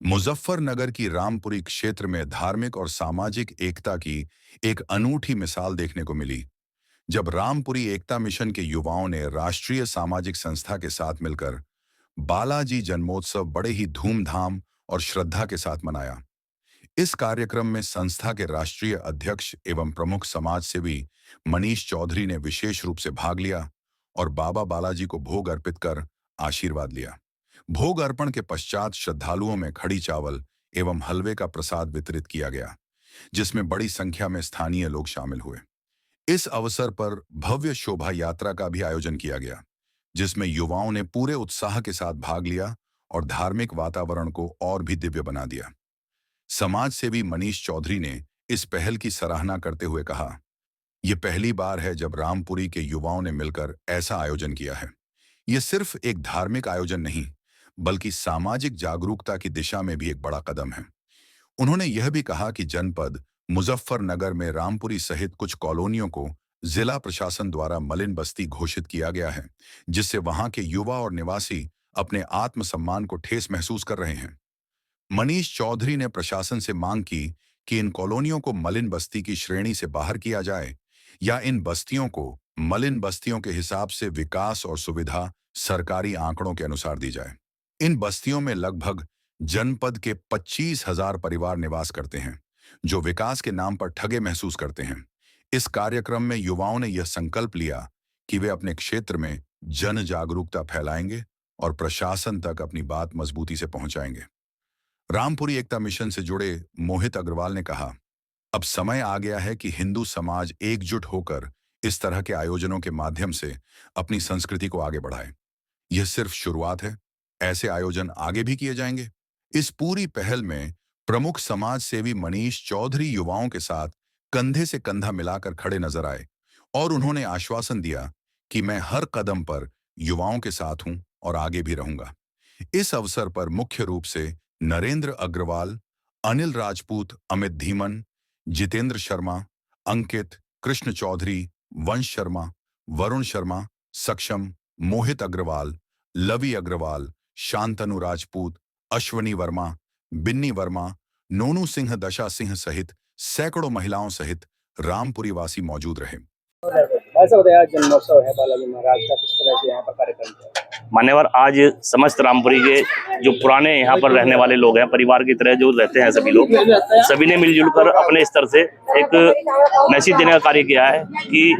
मुजफ्फरनगर की रामपुरी क्षेत्र में धार्मिक और सामाजिक एकता की एक अनूठी मिसाल देखने को मिली जब रामपुरी एकता मिशन के युवाओं ने राष्ट्रीय सामाजिक संस्था के साथ मिलकर बालाजी जन्मोत्सव बड़े ही धूमधाम और श्रद्धा के साथ मनाया। इस कार्यक्रम में संस्था के राष्ट्रीय अध्यक्ष एवं प्रमुख समाज सेवी मनीष चौधरी ने विशेष रूप से भाग लिया और बाबा बालाजी को भोग अर्पित कर आशीर्वाद लिया। भोग अर्पण के पश्चात श्रद्धालुओं में खड़ी चावल एवं हलवे का प्रसाद वितरित किया गया, जिसमें बड़ी संख्या में स्थानीय लोग शामिल हुए। इस अवसर पर भव्य शोभा यात्रा का भी आयोजन किया गया, जिसमें युवाओं ने पूरे उत्साह के साथ भाग लिया और धार्मिक वातावरण को और भी दिव्य बना दिया। समाज सेवी मनीष चौधरी ने इस पहल की सराहना करते हुए कहा, यह पहली बार है जब रामपुरी के युवाओं ने मिलकर ऐसा आयोजन किया है। यह सिर्फ एक धार्मिक आयोजन नहीं, बल्कि सामाजिक जागरूकता की दिशा में भी एक बड़ा कदम है। उन्होंने यह भी कहा कि जनपद मुजफ्फरनगर में रामपुरी सहित कुछ कॉलोनियों को जिला प्रशासन द्वारा मलिन बस्ती घोषित किया गया है, जिससे वहां के युवा और निवासी अपने आत्मसम्मान को ठेस महसूस कर रहे हैं। मनीष चौधरी ने प्रशासन से मांग की कि इन कॉलोनियों को मलिन बस्ती की श्रेणी से बाहर किया जाए या इन बस्तियों को मलिन बस्तियों के हिसाब से विकास और सुविधा सरकारी आंकड़ों के अनुसार दी जाए। इन बस्तियों में लगभग जनपद के 25,000 परिवार निवास करते हैं, जो विकास के नाम पर ठगे महसूस करते हैं। इस कार्यक्रम में युवाओं ने यह संकल्प लिया कि वे अपने क्षेत्र में जन जागरूकता फैलाएंगे और प्रशासन तक अपनी बात मजबूती से पहुंचाएंगे। रामपुरी एकता मिशन से जुड़े मोहित अग्रवाल ने कहा, अब समय आ गया है कि हिंदू समाज एकजुट होकर इस तरह के आयोजनों के माध्यम से अपनी संस्कृति को आगे बढ़ाए। यह सिर्फ शुरुआत है, ऐसे आयोजन आगे भी किए जाएंगे। इस पूरी पहल में प्रमुख समाज सेवी मनीष चौधरी युवाओं के साथ कंधे से कंधा मिलाकर खड़े नजर आए और उन्होंने आश्वासन दिया कि मैं हर कदम पर युवाओं के साथ हूं और आगे भी रहूंगा। इस अवसर पर मुख्य रूप से नरेंद्र अग्रवाल, अनिल राजपूत, अमित धीमन, जितेंद्र शर्मा, अंकित, कृष्ण चौधरी, वंश शर्मा, वरुण शर्मा, सक्षम, मोहित अग्रवाल, लवी अग्रवाल, शांतनु राजपूत, अश्वनी वर्मा, बिन्नी वर्मा, नोनू सिंह, दशा सिंह सहित सैकड़ों महिलाओं सहित रामपुरी वासी मौजूद रहे। ऐसा बताया जन्मोत्सव है बालाजी महाराज का, किस तरह से यहाँ पर कार्यक्रम है? मान्यवर, आज समस्त रामपुरी के जो पुराने यहाँ पर रहने वाले लोग हैं, परिवार की तरह जो रहते हैं सभी लोग, सभी ने मिलजुल कर अपने स्तर से एक मैसेज देने का कार्य किया है कि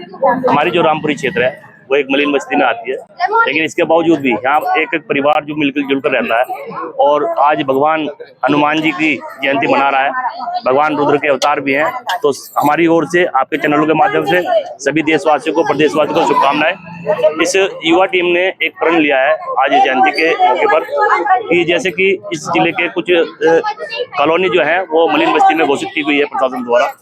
हमारी जो रामपुरी क्षेत्र है वो एक मलिन बस्ती में आती है, लेकिन इसके बावजूद भी यहाँ एक एक परिवार जो मिलकर जुलकर रहता है। और आज भगवान हनुमान जी की जयंती मना रहा है, भगवान रुद्र के अवतार भी हैं, तो हमारी ओर से आपके चैनलों के माध्यम से सभी देशवासियों को, प्रदेशवासियों को शुभकामनाएं। इस युवा टीम ने एक प्रण लिया है आज जयंती के मौके पर कि जैसे कि इस जिले के कुछ कॉलोनी जो है वो मलिन बस्ती में घोषित की गई है प्रशासन द्वारा,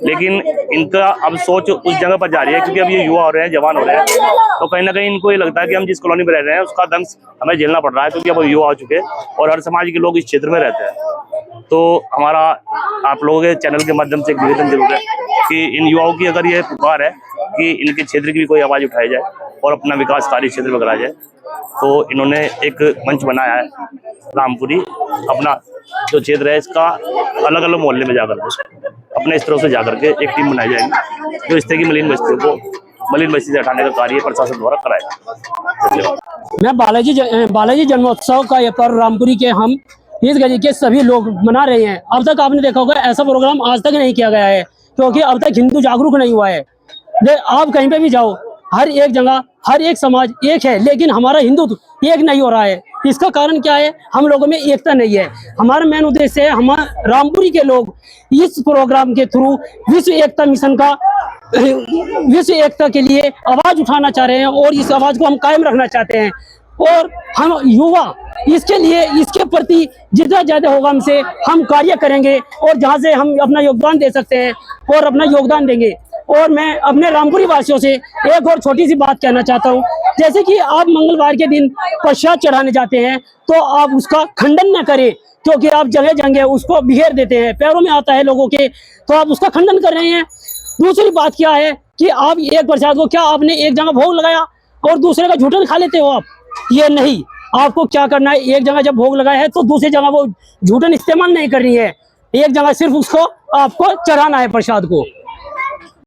लेकिन इनका अब सोच उस जगह पर जा रही है, क्योंकि अब ये युवा हो रहे हैं, जवान हो रहे हैं, तो कहीं ना कहीं इनको ये लगता है कि हम जिस कॉलोनी में रह रहे हैं उसका दंश हमें झेलना पड़ रहा है, क्योंकि अब युवा हो चुके हैं और हर समाज के लोग इस क्षेत्र में रहते हैं। तो हमारा आप लोगों के चैनल के माध्यम से एक निवेदन जरूर है कि इन युवाओं की अगर ये पुकार है कि इनके क्षेत्र की भी कोई आवाज उठाई जाए और अपना विकास कार्य क्षेत्र में कराया जाए, तो इन्होंने एक मंच बनाया है रामपुरी, अपना जो क्षेत्र है इसका अलग अलग मोहल्ले में जाकर अपने स्तरों से जाकर के एक टीम बनाई जाएगी जो इस तरह की मलिन बस्तियों को मलिन बस्ती से हटाने का कार्य प्रशासन द्वारा कराएगा। मैं बालाजी जन्मोत्सव का ये पर्व रामपुरी के हम इस गली के सभी लोग मना रहे हैं। अब तक आपने देखा होगा ऐसा प्रोग्राम आज तक नहीं किया गया है, क्योंकि अब तक हिंदू जागरूक नहीं हुआ है। आप कहीं पे भी जाओ, हर एक जगह हर एक समाज एक है, लेकिन हमारा हिंदुत्व एक नहीं हो रहा है। इसका कारण क्या है? हम लोगों में एकता नहीं है। हमारा मेन उद्देश्य है, हम रामपुरी के लोग इस प्रोग्राम के थ्रू विश्व एकता मिशन का विश्व एकता के लिए आवाज उठाना चाह रहे हैं और इस आवाज को हम कायम रखना चाहते हैं। और हम युवा इसके लिए, इसके प्रति जितना ज्यादा होगा हमसे, हम कार्य करेंगे और जहां से हम अपना योगदान दे सकते हैं और अपना योगदान देंगे। और मैं अपने रामपुरी वासियों से एक और छोटी सी बात कहना चाहता हूँ, जैसे कि आप मंगलवार के दिन प्रसाद चढ़ाने जाते हैं तो आप उसका खंडन न करें, क्योंकि आप जगह जगह उसको बिखेर देते हैं, पैरों में आता है लोगों के, तो आप उसका खंडन कर रहे हैं। दूसरी बात क्या है कि आप एक प्रसाद को क्या आपने एक जगह भोग लगाया और दूसरे का झूठन खा लेते हो आप? ये नहीं, आपको क्या करना है, एक जगह जब भोग लगाया है तो दूसरी जगह वो झूठन इस्तेमाल नहीं करनी है, एक जगह सिर्फ उसको आपको चढ़ाना है प्रसाद को।